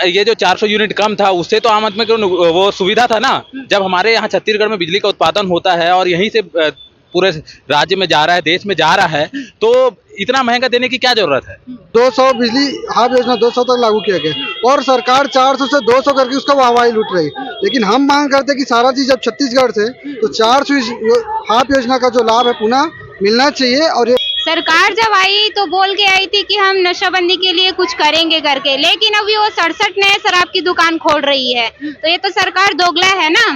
ये जो 400 यूनिट कम था उससे तो आम आदमी को वो सुविधा था ना। जब हमारे यहाँ छत्तीसगढ़ में बिजली का उत्पादन होता है और यहीं से पूरे राज्य में जा रहा है, देश में जा रहा है, तो इतना महंगा देने की क्या जरूरत है। 200 बिजली हाफ योजना 200 तक लागू किया गया और सरकार 400 से 200 करके उसका वाहवाही लूट रही। लेकिन हम मांग करते हैं कि सारा चीज जब छत्तीसगढ़ से तो 400 हाफ योजना का जो लाभ है पुनः मिलना चाहिए। और सरकार जब आई तो बोल के आई थी कि हम नशाबंदी के लिए कुछ करेंगे करके, लेकिन अभी वो 67 नए शराब की दुकान खोल रही है, तो ये तो सरकार दोगला है ना।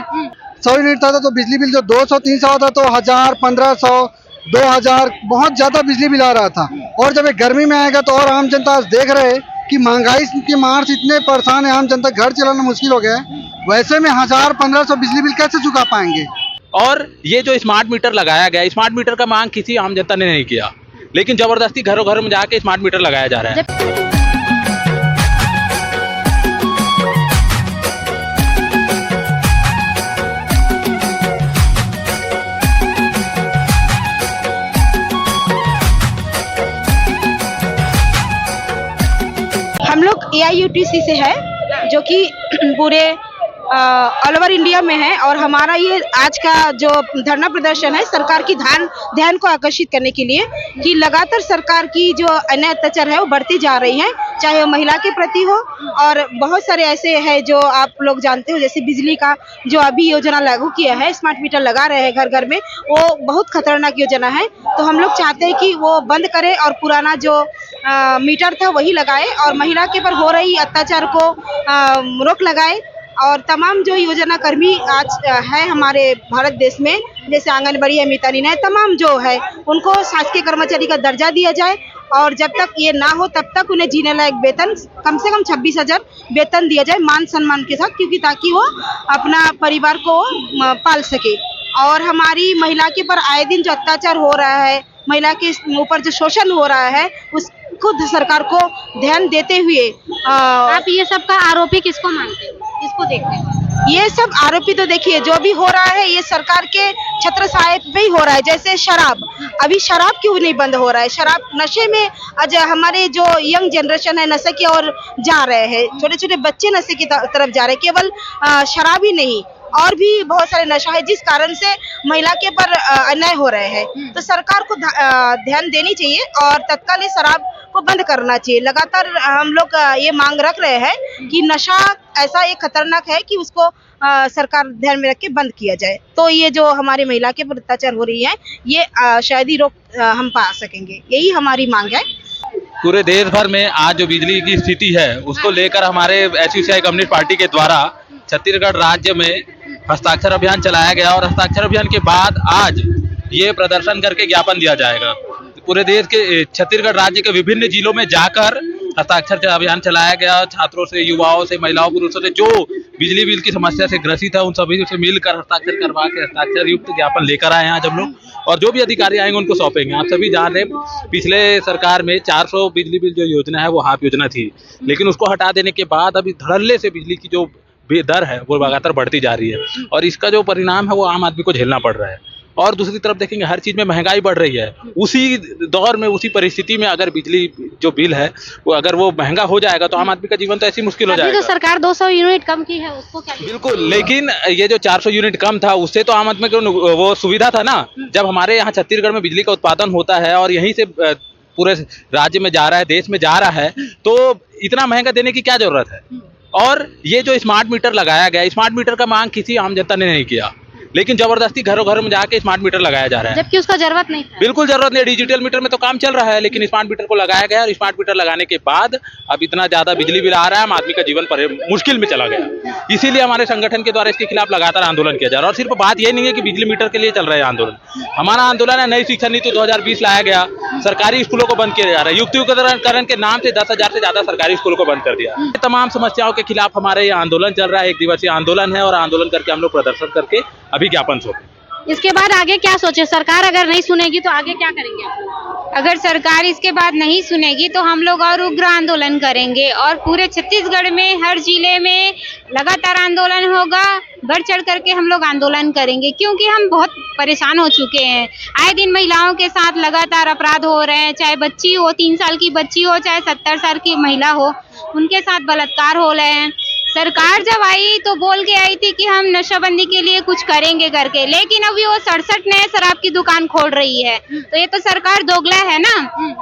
100 यूनिट था तो बिजली बिल जो 200-300 होता तो 1000, 1500, 2000 बहुत ज्यादा बिजली बिल आ रहा था। और जब ये गर्मी में आएगा तो और आम जनता आज देख रहे हैं कि महंगाई की मार से इतने परेशान है आम जनता, घर चलाना मुश्किल हो गया है। वैसे में 1000-1500 बिजली बिल कैसे चुका पाएंगे। और ये जो स्मार्ट मीटर लगाया गया, स्मार्ट मीटर का मांग किसी आम जनता ने नहीं किया, लेकिन जबरदस्ती घरों घर में जाके स्मार्ट मीटर लगाया जा रहा है। हम लोग AIUTC से है, जो कि पूरे ऑल ओवर इंडिया में है। और हमारा ये आज का जो धरना प्रदर्शन है सरकार की ध्यान को आकर्षित करने के लिए कि लगातार सरकार की जो अन्याय अत्याचार है वो बढ़ती जा रही है, चाहे वो महिला के प्रति हो और बहुत सारे ऐसे हैं जो आप लोग जानते हो, जैसे बिजली का जो अभी योजना लागू किया है, स्मार्ट मीटर लगा रहे हैं घर घर में, वो बहुत खतरनाक योजना है। तो हम लोग चाहते हैं कि वो बंद करें और पुराना जो मीटर था वही लगाए और महिला के पर हो रही अत्याचार को रोक लगाए। और तमाम जो योजना कर्मी आज है हमारे भारत देश में, जैसे आंगनबाड़ी है, मितानिन है, तमाम जो है उनको शासकीय कर्मचारी का दर्जा दिया जाए। और जब तक ये ना हो तब तक उन्हें जीने लायक वेतन कम से कम 26,000 वेतन दिया जाए मान सम्मान के साथ, क्योंकि ताकि वो अपना परिवार को पाल सके। और हमारी महिला के पर आए दिन जो अत्याचार हो रहा है, महिला के ऊपर जो शोषण हो रहा है, उस खुद सरकार को ध्यान देते हुए आप ये सब का आरोपी किसको मानते हैं, किसको देखते हैं? ये सब आरोपी तो देखिए जो भी हो रहा है ये सरकार के छत्र छाया पे ही हो रहा है। जैसे शराब, अभी शराब क्यों नहीं बंद हो रहा है? शराब नशे में आज हमारे जो यंग जनरेशन है नशे की ओर जा रहे हैं, छोटे छोटे बच्चे नशे की तरफ जा रहे हैं। केवल शराब ही नहीं, और भी बहुत सारे नशा है जिस कारण से महिला के पर अन्याय हो रहे हैं। तो सरकार को ध्यान देनी चाहिए और तत्काल इस शराब को बंद करना चाहिए। लगातार हम लोग ये मांग रख रहे हैं कि नशा ऐसा एक खतरनाक है कि उसको सरकार ध्यान में रख के बंद किया जाए, तो ये जो हमारी महिला के पर अत्याचार हो रही है ये शायद ही रोक हम पा सकेंगे। यही हमारी मांग है। पूरे देश भर में आज जो बिजली की स्थिति है उसको लेकर हमारे SUCI कम्युनिस्ट पार्टी के द्वारा छत्तीसगढ़ राज्य में हस्ताक्षर अभियान चलाया गया और हस्ताक्षर अभियान के बाद आज ये प्रदर्शन करके ज्ञापन दिया जाएगा। पूरे देश के छत्तीसगढ़ राज्य के विभिन्न जिलों में जाकर हस्ताक्षर अभियान चलाया गया। छात्रों से, युवाओं से, महिलाओं, पुरुषों से जो बिजली बिल की समस्या से ग्रसित है उन सभी से मिलकर हस्ताक्षर करवा के हस्ताक्षर युक्त ज्ञापन लेकर आए हैं आज हम लोग, और जो भी अधिकारी आएंगे उनको सौंपेंगे। आप सभी जान रहे पिछले सरकार में 400 बिजली बिल जो योजना है वो हाफ योजना थी, लेकिन उसको हटा देने के बाद अभी धड़ल्ले से बिजली की जो दर है वो लगातार बढ़ती जा रही है और इसका जो परिणाम है वो आम आदमी को झेलना पड़ रहा है। और दूसरी तरफ देखेंगे हर चीज में महंगाई बढ़ रही है। उसी दौर में, उसी परिस्थिति में अगर बिजली जो बिल है वो अगर वो महंगा हो जाएगा तो आम आदमी का जीवन तो ऐसी मुश्किल हो जाएगा। जो सरकार 200 यूनिट कम की है उसको क्या? बिल्कुल, लेकिन ये जो 400 यूनिट कम था उससे तो आम आदमी को वो सुविधा था ना। जब हमारे यहाँ छत्तीसगढ़ में बिजली का उत्पादन होता है और यहीं से पूरे राज्य में जा रहा है, देश में जा रहा है, तो इतना महंगा देने की क्या जरूरत है। और ये जो स्मार्ट मीटर लगाया गया, स्मार्ट मीटर का मांग किसी आम जनता ने नहीं किया, लेकिन जबरदस्ती घरों घर में जाके स्मार्ट मीटर लगाया जा रहा है, जबकि उसका जरूरत नहीं था। बिल्कुल जरूरत नहीं। डिजिटल मीटर में तो काम चल रहा है, लेकिन स्मार्ट मीटर को लगाया गया और स्मार्ट मीटर लगाने के बाद अब इतना ज्यादा बिजली बिल आ रहा है, आदमी का जीवन मुश्किल में चला गया। इसीलिए हमारे संगठन के द्वारा इसके खिलाफ लगातार आंदोलन किया जा रहा है। और सिर्फ बात ये नहीं है कि बिजली मीटर के लिए चल रहा है आंदोलन, हमारा आंदोलन है नई शिक्षा नीति 2020 लाया गया, सरकारी स्कूलों को बंद किया जा रहा है, युक्तिकरण के नाम से 10,000 से ज्यादा सरकारी स्कूलों को बंद कर दिया। तमाम समस्याओं के खिलाफ हमारे ये आंदोलन चल रहा है, 1 दिवसीय आंदोलन है और आंदोलन करके हम लोग प्रदर्शन करके अभी ज्ञापन सौंपे। इसके बाद आगे क्या सोचे? सरकार अगर नहीं सुनेगी तो आगे क्या करेंगे आप लोग? अगर सरकार इसके बाद नहीं सुनेगी तो हम लोग और उग्र आंदोलन करेंगे और पूरे छत्तीसगढ़ में हर जिले में लगातार आंदोलन होगा। बढ़ चढ़ करके हम लोग आंदोलन करेंगे क्योंकि हम बहुत परेशान हो चुके हैं। आए दिन महिलाओं के साथ लगातार अपराध हो रहे हैं, चाहे बच्ची हो, 3 साल की बच्ची हो, चाहे 70 साल की महिला हो, उनके साथ बलात्कार हो रहे हैं। सरकार जब आई तो बोल के आई थी कि हम नशाबंदी के लिए कुछ करेंगे करके, लेकिन अभी वो 67 नए शराब की दुकान खोल रही है। तो ये तो सरकार दोगला है ना,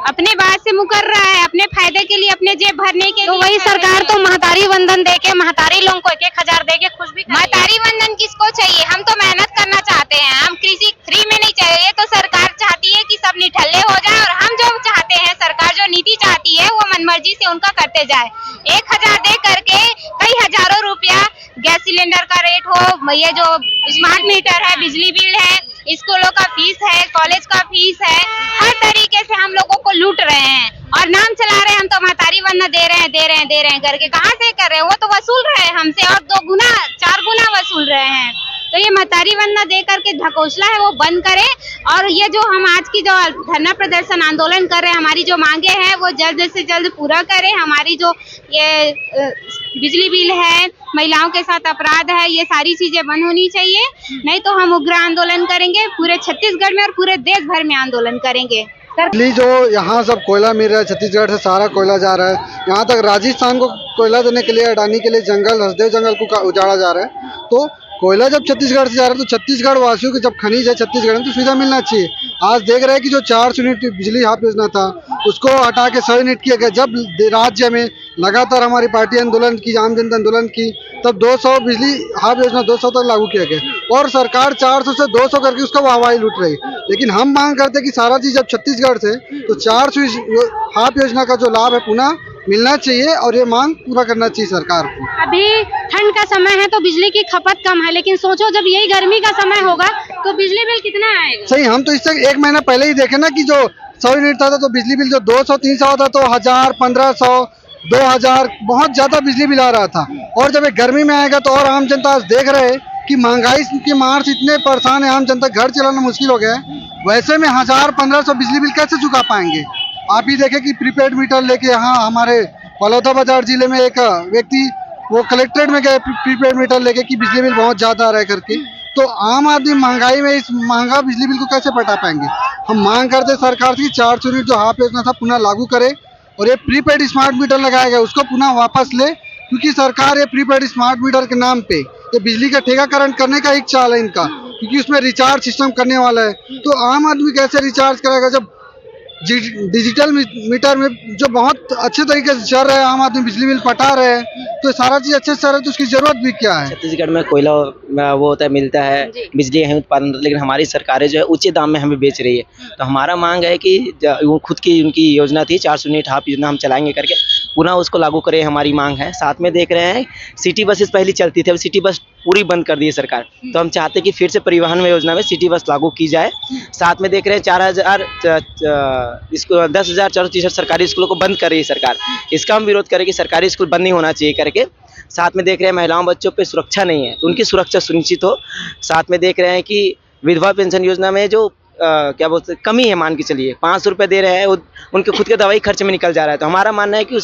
अपने बात से मुकर रहा है, अपने फायदे के लिए, अपने जेब भरने के लिए। तो वही सरकार तो महतारी वंदन दे के महतारी लोगों को 1-1 हजार दे के खुश भी कर रही है। महतारी वंदन किसको चाहिए? हम तो मेहनत करना चाहते हैं, हम कृषि फ्री में नहीं चाहिए। तो सरकार चाहती है कि सब निठल्ले हो जाए और हम जो चाहते हैं, सरकार जो नीति चाहती है वो मनमर्जी से उनका करते जाए। 1000 दे करके कई हजारों रुपया गैस सिलेंडर का रेट हो, ये जो स्मार्ट मीटर है, बिजली बिल है, स्कूलों का फीस है, कॉलेज का फीस है, हर तरीके से हम लोगों को लूट रहे हैं और नाम चला रहे हैं हम तो महतारी वंदना दे रहे हैं करके। कहाँ से कर रहे हैं? वो तो वसूल रहे हैं हमसे और 2 गुना 4 गुना वसूल रहे हैं। तो ये महतारी वंदना दे करके ढकोसला है वो बंद करें और ये जो हम आज की जो धरना प्रदर्शन आंदोलन कर रहे हैं, हमारी जो मांगे हैं वो जल्द से जल्द पूरा करें। हमारी जो ये बिजली बिल है, महिलाओं के साथ अपराध है, ये सारी चीजें बंद होनी चाहिए, नहीं तो हम उग्र आंदोलन करेंगे। पूरे छत्तीसगढ़ में और पूरे देश भर में आंदोलन करेंगे। दिल्ली जो यहाँ सब कोयला मिल रहा है, छत्तीसगढ़ से सारा कोयला जा रहा है, यहाँ तक राजस्थान को कोयला देने के लिए अडानी के लिए जंगल, हसदेव जंगल को उजाड़ा जा रहा है। तो कोयला जब छत्तीसगढ़ से जा रहा है तो छत्तीसगढ़ वासियों को जब खनिज है छत्तीसगढ़ में तो सुविधा मिलना चाहिए। आज देख रहे हैं कि जो 400 यूनिट बिजली हाफ योजना था उसको हटा के 100 यूनिट किया गया। जब राज्य में लगातार हमारी पार्टी आंदोलन की, आम जनता आंदोलन की, तब 200 बिजली हाफ योजना 200 तक लागू किया गया और सरकार 400 से 200 करके उसका वाहवाही लूट रही। लेकिन हम मांग करते कि सारा चीज जब छत्तीसगढ़ से तो 400 हाफ योजना का जो लाभ है पुनः मिलना चाहिए और ये मांग पूरा करना चाहिए सरकार को। अभी ठंड का समय है तो बिजली की खपत कम है, लेकिन सोचो जब यही गर्मी का समय होगा तो बिजली बिल कितना आएगा? सही, हम तो इससे 1 महीना पहले ही देखे ना कि जो 100 यूनिट था तो बिजली बिल जो 200-300 था तो 1000, 1500, 2000 बहुत ज्यादा बिजली बिल आ रहा था। और जब ये गर्मी में आएगा तो और आम जनता आज देख रहे हैं कि महंगाई की मार से इतने परेशान है आम जनता, घर चलाना मुश्किल हो गया है। वैसे में 1000-1500 बिजली बिल कैसे चुका पाएंगे? आप ही देखें कि प्रीपेड मीटर लेके यहाँ हमारे बलौदा बाजार जिले में एक व्यक्ति वो कलेक्ट्रेट में गए प्रीपेड मीटर लेके कि बिजली बिल बहुत ज्यादा आ रहा है करके। तो आम आदमी महंगाई में इस महंगा बिजली बिल को कैसे पटा पाएंगे? हम मांग करते सरकार से 400 यूनिट जो हाफ योजना था पुनः लागू करे और ये प्रीपेड स्मार्ट मीटर लगाया गया उसको पुनः वापस ले, क्योंकि सरकार ये प्रीपेड स्मार्ट मीटर के नाम पे ये बिजली का ठेकाकरण करने का एक चाल है इनका, क्योंकि उसमें रिचार्ज सिस्टम करने वाला है। तो आम आदमी कैसे रिचार्ज करेगा जब डिजिटल मीटर में जो बहुत अच्छे तरीके से चल रहा है, आम आदमी बिजली बिल पटा रहे हैं, तो सारा चीज अच्छे से चल रहा है तो उसकी जरूरत भी क्या है? छत्तीसगढ़ में कोयला वो होता है, मिलता है, बिजली यहीं उत्पादन, लेकिन हमारी सरकारें जो है ऊंचे दाम में हमें बेच रही है। तो हमारा मांग है कि वो खुद की उनकी योजना थी 400 यूनिट हाफ योजना हम चलाएंगे करके पुनः उसको लागू करें, हमारी मांग है। साथ में देख रहे हैं सिटी बसेस पहले चलती थी, अब सिटी बस पूरी बंद कर दी है सरकार, तो हम चाहते हैं कि फिर से परिवहन में योजना में सिटी बस लागू की जाए। साथ में देख रहे हैं 4000 इसको 10,463 सरकारी स्कूलों को बंद कर रही है सरकार, इसका हम विरोध करें कि सरकारी स्कूल बंद नहीं होना चाहिए करके। साथ में देख रहे हैं महिलाओं बच्चों पे सुरक्षा नहीं है तो उनकी सुरक्षा सुनिश्चित हो। साथ में देख रहे हैं कि विधवा पेंशन योजना में जो क्या बोलते कमी है, मान के चलिए 500 रुपये दे रहे हैं, उनके खुद के दवाई खर्च में निकल जा रहा है। तो हमारा मानना है कि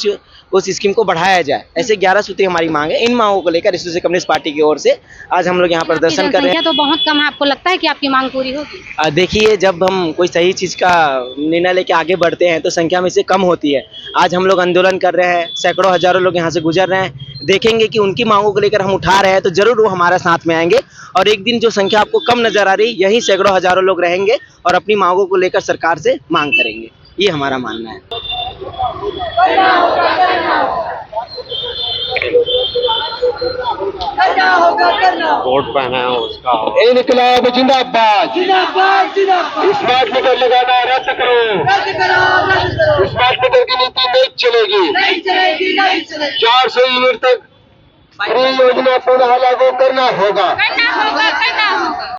उस स्कीम को बढ़ाया जाए। ऐसे 11 सूत्री हमारी मांग है। इन मांगों को लेकर सोशलिस्ट कम्युनिस्ट पार्टी की ओर से आज हम लोग यहाँ प्रदर्शन कर रहे हैं। तो बहुत कम है, आपको लगता है कि आपकी मांग पूरी होगी? देखिए, जब हम कोई सही चीज़ का निर्णय लेके आगे बढ़ते हैं तो संख्या में से कम होती है। आज हम लोग आंदोलन कर रहे हैं, सैकड़ों हजारों लोग यहाँ से गुजर रहे हैं, देखेंगे कि उनकी मांगों को लेकर हम उठा रहे हैं तो जरूर वो हमारे साथ में आएंगे और एक दिन जो संख्या आपको कम नजर आ रही यही सैकड़ों हजारों लोग रहेंगे और अपनी मांगों को लेकर सरकार से मांग करेंगे। ये हमारा मानना है। वोट पहना है उसका। इनकलाब जिंदाबाद, स्मार्ट मीटर लगाना रद्द करो, स्मार्ट मीटर की नीति नहीं चलेगी, 400 यूनिट तक फ्री योजना पुनः लागू करना होगा।